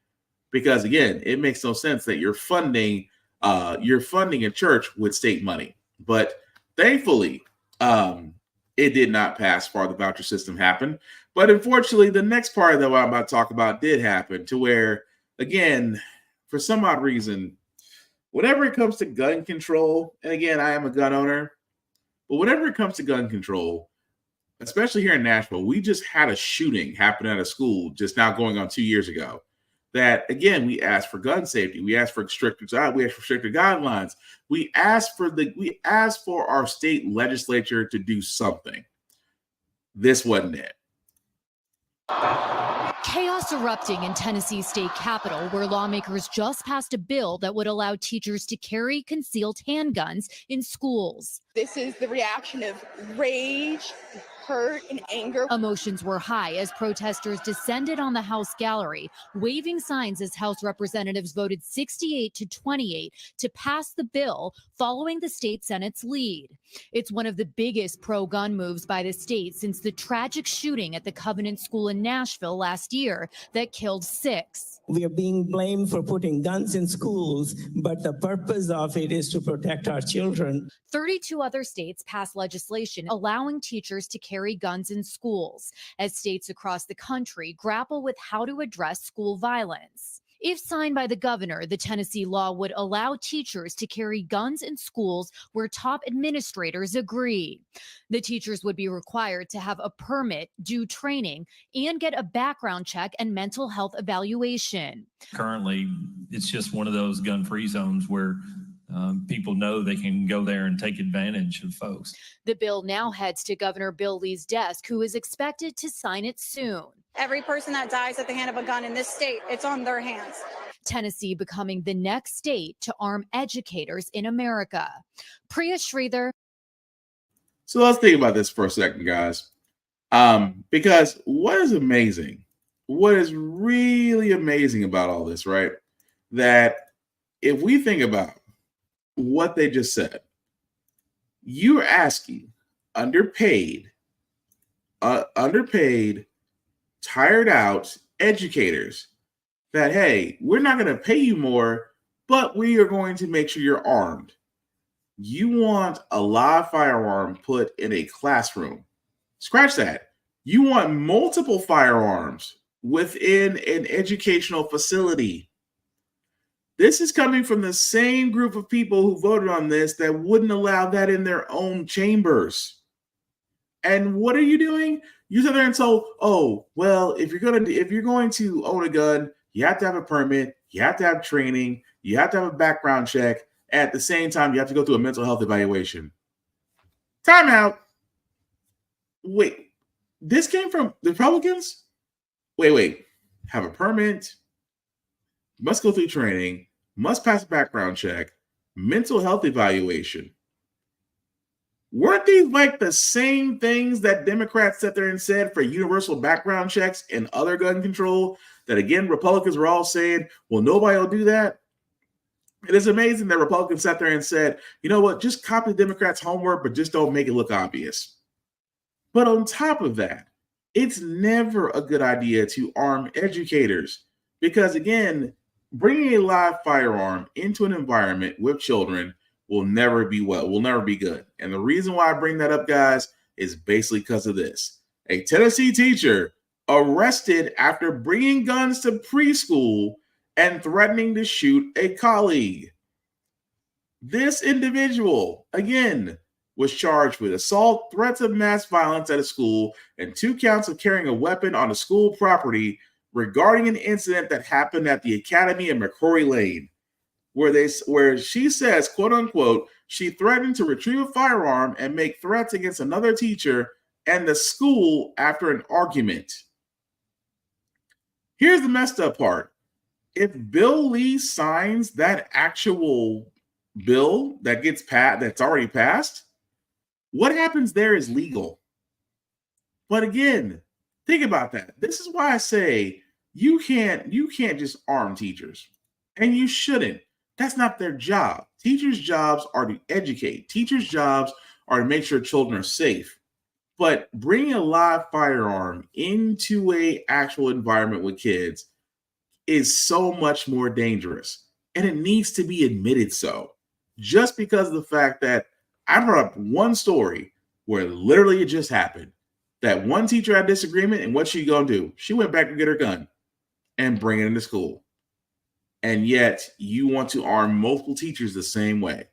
Because again, it makes no sense that you're funding a church with state money. But thankfully, it did not pass far. The voucher system happened. But unfortunately, the next part that I'm about to talk about did happen, to where, again, for some odd reason, whenever it comes to gun control, and again, I am a gun owner, but whenever it comes to gun control, especially here in Nashville, we just had a shooting happen at a school just now going on 2 years ago. that, again, we asked for gun safety. We asked for stricter guidelines. We asked for our state legislature to do something. This wasn't it. Chaos erupting in Tennessee's state capitol, where lawmakers just passed a bill that would allow teachers to carry concealed handguns in schools. This is the reaction of rage, hurt, and anger. Emotions were high as protesters descended on the House gallery, waving signs as House representatives voted 68-28 to pass the bill, following the state Senate's lead. It's one of the biggest pro-gun moves by the state since the tragic shooting at the Covenant School in Nashville last year that killed 6. We are being blamed for putting guns in schools, but the purpose of it is to protect our children. 32 other states passed legislation allowing teachers to carry guns in schools, as states across the country grapple with how to address school violence. If signed by the governor, the Tennessee law would allow teachers to carry guns in schools where top administrators agree. The teachers would be required to have a permit, do training, and get a background check and mental health evaluation. Currently, it's just one of those gun-free zones where people know they can go there and take advantage of folks. The bill now heads to Governor Bill Lee's desk, who is expected to sign it soon. Every person that dies at the hand of a gun in this state, it's on their hands. Tennessee becoming the next state to arm educators in America. Priya Sridhar. So let's think about this for a second, guys. Because what is amazing, what is really amazing about all this, right? That if we think about what they just said, you're asking underpaid, tired out educators that, hey, we're not going to pay you more, but we are going to make sure you're armed. You want a live firearm put in a classroom. Scratch that. You want multiple firearms within an educational facility. This is coming from the same group of people who voted on this that wouldn't allow that in their own chambers. And what are you doing? You sit there and say, oh, well, if you're going to own a gun, you have to have a permit, you have to have training, you have to have a background check. At the same time, you have to go through a mental health evaluation. Time out. Wait, this came from the Republicans? Wait. Have a permit, must go through training, must pass a background check, mental health evaluation. Weren't these like the same things that Democrats sat there and said for universal background checks and other gun control that, again, Republicans were all saying, well, nobody will do that? It is amazing that Republicans sat there and said, you know what, just copy the Democrats' homework, but just don't make it look obvious. But on top of that, it's never a good idea to arm educators because, again, bringing a live firearm into an environment with children will never be good. And the reason why I bring that up, guys, is basically because of this. A Tennessee teacher arrested after bringing guns to preschool and threatening to shoot a colleague. This individual, again, was charged with assault, threats of mass violence at a school, and 2 counts of carrying a weapon on a school property regarding an incident that happened at the Academy in McCrory Lane, where she says, quote unquote, she threatened to retrieve a firearm and make threats against another teacher and the school after an argument. Here's the messed up part. If Bill Lee signs that actual bill that gets passed, that's already passed, what happens there is legal. But again, think about that. This is why I say you can't just arm teachers, and you shouldn't. That's not their job. Teachers' jobs are to educate. Teachers' jobs are to make sure children are safe. But bringing a live firearm into an actual environment with kids is so much more dangerous. And it needs to be admitted so. Just because of the fact that I brought up one story where literally it just happened. That one teacher had disagreement, and what's she going to do? She went back to get her gun and bring it into school. And yet you want to arm multiple teachers the same way.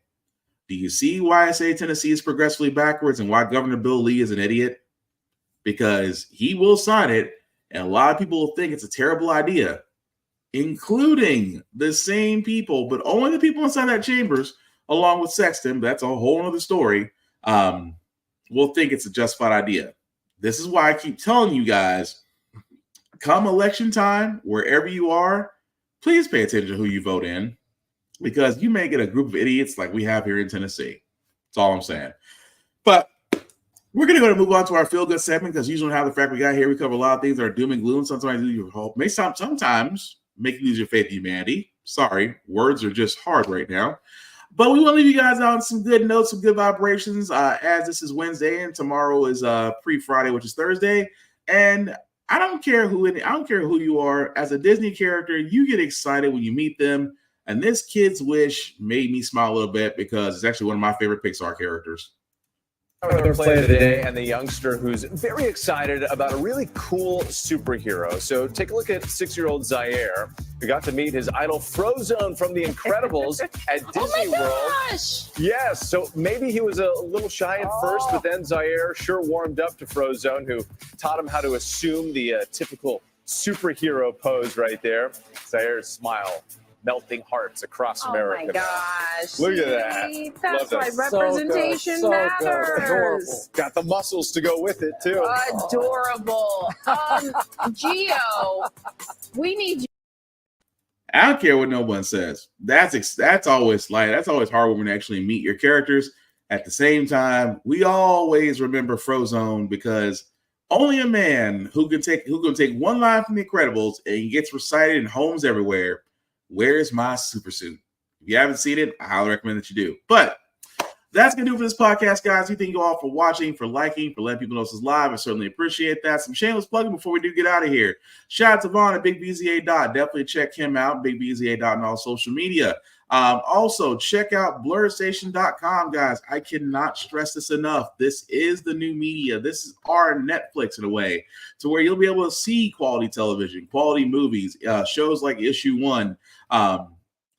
Do you see why I say Tennessee is progressively backwards and why Governor Bill Lee is an idiot? Because he will sign it, and a lot of people will think it's a terrible idea. including the same people, but only the people inside that chambers, along with Sexton, that's a whole other story, will think it's a justified idea. This is why I keep telling you guys, come election time, wherever you are, please pay attention to who you vote in, because you may get a group of idiots like we have here in Tennessee. That's all I'm saying. But we're going to move on to our feel-good segment, because usually how the Frack We Got Here, we cover a lot of things that are doom and gloom. Sometimes lose your hope. Sometimes make you lose your faith in humanity. Sorry, words are just hard right now. But we want to leave you guys on some good notes, some good vibrations, as this is Wednesday and tomorrow is pre-Friday, which is Thursday. And I don't care who you are. As a Disney character, you get excited when you meet them. And this Kid's Wish made me smile a little bit, because it's actually one of my favorite Pixar characters. Another play today, and the youngster who's very excited about a really cool superhero. So take a look at 6-year-old Zaire, who got to meet his idol Frozone from The Incredibles at Disney World. Yes, so maybe he was a little shy at first, but then Zaire sure warmed up to Frozone, who taught him how to assume the typical superhero pose right there. Zaire's smile melting hearts across America. Oh my gosh. Look at that. That's Love why it. representation matters. Got the muscles to go with it, too. Adorable. Gio, we need you. I don't care what no one says. That's always hard when we actually meet your characters. At the same time, we always remember Frozone, because only a man who can take one line from The Incredibles and gets recited in homes everywhere. Where's my super suit? If you haven't seen it, I highly recommend that you do. But that's going to do it for this podcast, guys. We thank you all for watching, for liking, for letting people know this is live. I certainly appreciate that. Some shameless plugging before we do get out of here. Shout out to Vaughn at Big BZA. Definitely check him out, Big BZA on all social media. Also, check out blurredstation.com, guys. I cannot stress this enough. This is the new media. This is our Netflix in a way, to where you'll be able to see quality television, quality movies, shows like Issue 1,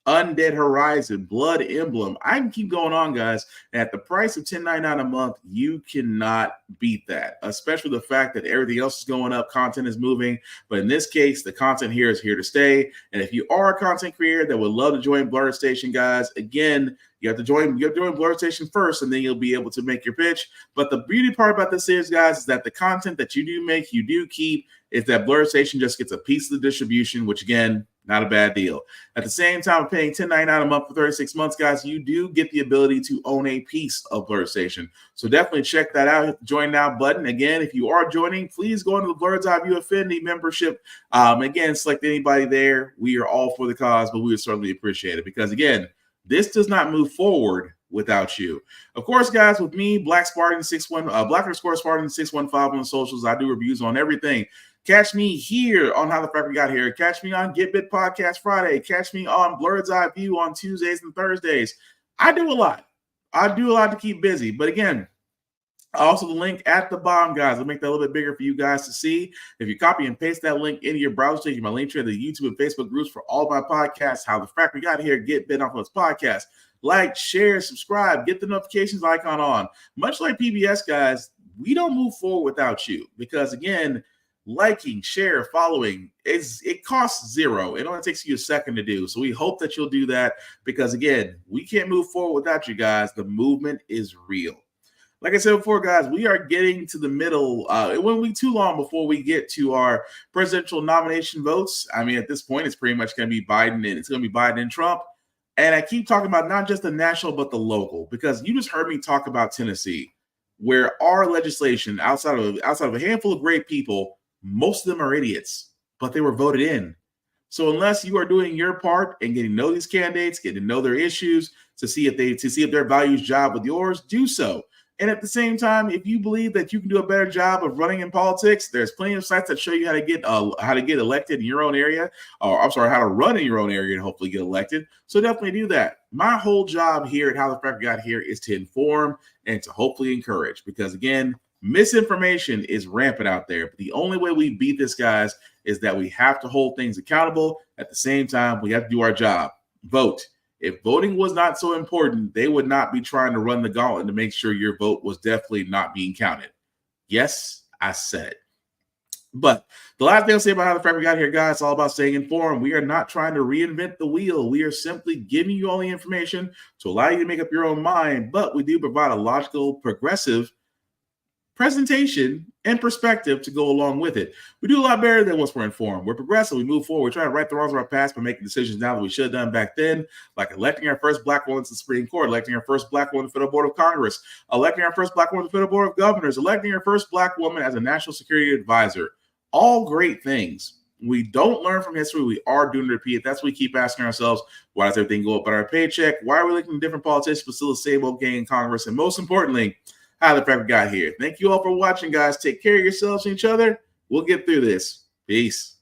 Undead Horizon, Blood Emblem. I can keep going on, guys. At the price of $10.99 a month, you cannot beat that, especially the fact that everything else is going up, content is moving. But in this case, the content here is here to stay. And if you are a content creator that would love to join Blurred Station, guys, again, you have to join Blurred Station first, and then you'll be able to make your pitch. But the beauty part about this is, guys, is that the content that you do make, you do keep, is that Blurred Station just gets a piece of the distribution, which, again, not a bad deal. At the same time, paying $10.99 a month for 36 months, guys, you do get the ability to own a piece of Blurred Station. So definitely check that out. Hit the Join Now button. Again, if you are joining, please go into the Blurred's Eye View Affinity membership. Again, select anybody there. We are all for the cause, but we would certainly appreciate it, because, again, this does not move forward without you. Of course, guys, with me, Black Spartan 615 on the socials. I do reviews on everything. Catch me here on How the Frack We Got Here. Catch me on Get Bit Podcast Friday. Catch me on Blurred's Eye View on Tuesdays and Thursdays. I do a lot. To keep busy. But again, also the link at the bottom, guys. I'll make that a little bit bigger for you guys to see. If you copy and paste that link into your browser, take my link to the YouTube and Facebook groups for all my podcasts. How the Frack We Got Here, Get Bit off of this podcast. Like, share, subscribe, get the notifications icon on. Much like PBS, guys, we don't move forward without you, because, again, liking, share, following, it costs zero. It only takes you a second to do. So we hope that you'll do that, because, again, we can't move forward without you guys. The movement is real. Like I said before, guys, we are getting to the middle. It won't be too long before we get to our presidential nomination votes. I mean, at this point, it's pretty much going to be Biden, and it's going to be Biden and Trump. And I keep talking about not just the national, but the local, because you just heard me talk about Tennessee, where our legislation, outside of a handful of great people, most of them are idiots, but they were voted in. So unless you are doing your part and getting to know these candidates, getting to know their issues, to see if their values jive with yours, do so. And at the same time, if you believe that you can do a better job of running in politics, there's plenty of sites that show you how to get elected in your own area, or how to run in your own area and hopefully get elected. So definitely do that. My whole job here at How the Frack We Got Here is to inform and to hopefully encourage, because, again, misinformation is rampant out there. But the only way we beat this, guys, is that we have to hold things accountable. At the same time, we have to do our job. Vote. If voting was not so important, they would not be trying to run the gauntlet to make sure your vote was definitely not being counted. Yes, I said it. But the last thing I'll say about how the Frack We Got Here, guys, it's all about staying informed. We are not trying to reinvent the wheel. We are simply giving you all the information to allow you to make up your own mind. But we do provide a logical, progressive presentation and perspective to go along with it. We do a lot better than once we're informed. We're progressive. We move forward. We try to right the wrongs of our past by making decisions now that we should have done back then, like electing our first Black woman to the Supreme Court, electing our first Black woman to the Federal Board of Congress, electing our first Black woman to the Federal Board of Governors, electing our first Black woman as a national security advisor. All great things. We don't learn from history. We are doomed to repeat it. That's what we keep asking ourselves. Why does everything go up on our paycheck? Why are we looking at different politicians but still the same old gang in Congress? And most importantly, how the Frack We Got Here. Thank you all for watching, guys. Take care of yourselves and each other. We'll get through this. Peace.